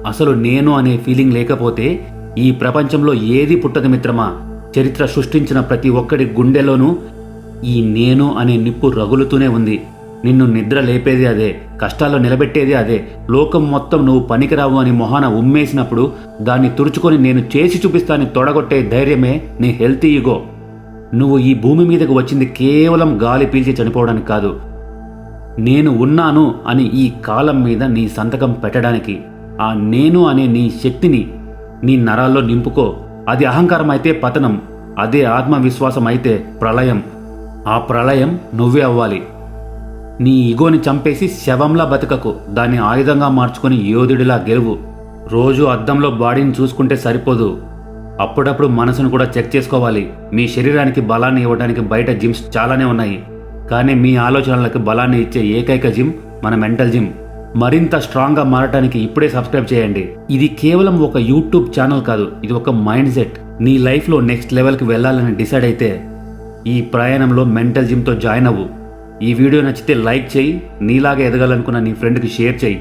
అసలు నేను అనే ఫీలింగ్ లేకపోతే ఈ ప్రపంచంలో ఏది పుట్టదు మిత్రమా. చరిత్ర సృష్టించిన ప్రతి ఒక్కడి గుండెలోనూ ఈ నేను అనే నిప్పు రగులుతూనే ఉంది. నిన్ను నిద్ర లేపేది అదే, కష్టాల్లో నిలబెట్టేది అదే. లోకం మొత్తం నువ్వు పనికిరావు అని మొహాన ఉమ్మేసినప్పుడు దాన్ని తుడుచుకొని నేను చేసి చూపిస్తానని తొడగొట్టే ధైర్యమే నీ హెల్తీ ఈగో. నువ్వు ఈ భూమి మీదకు వచ్చింది కేవలం గాలి పీల్చి చనిపోవడానికి కాదు, నేను ఉన్నాను అని ఈ కాలం మీద నీ సంతకం పెట్టడానికి. ఆ నేను అనే నీ శక్తిని నీ నరాల్లో నింపుకో. అది అహంకారం అయితే పతనం, అదే ఆత్మవిశ్వాసం అయితే ప్రళయం. ఆ ప్రళయం నువ్వే అవ్వాలి. నీ ఈగోని చంపేసి శవంలా బతకకు, దాన్ని ఆయుధంగా మార్చుకొని యోధుడిలా గెలువు. రోజు అద్దంలో బాడీని చూసుకుంటే సరిపోదు, అప్పుడప్పుడు మనసును కూడా చెక్ చేసుకోవాలి. మీ శరీరానికి బలాన్ని ఇవ్వడానికి బయట జిమ్స్ చాలానే ఉన్నాయి, కానీ మీ ఆలోచనలకు బలాన్ని ఇచ్చే ఏకైక జిమ్ మన మెంటల్ జిమ్. మరింత స్ట్రాంగ్గా మారటానికి ఇప్పుడే సబ్స్క్రైబ్ చేయండి. ఇది కేవలం ఒక యూట్యూబ్ ఛానల్ కాదు, ఇది ఒక మైండ్ సెట్. నీ లైఫ్లో నెక్స్ట్ లెవెల్కి వెళ్ళాలని డిసైడ్ అయితే ఈ ప్రయాణంలో మెంటల్ జిమ్తో జాయిన్ అవ్వు. ఈ వీడియో నచ్చితే లైక్ చేయి, నీలాగా ఎదగాలనుకున్న నీ ఫ్రెండ్కి షేర్ చేయి.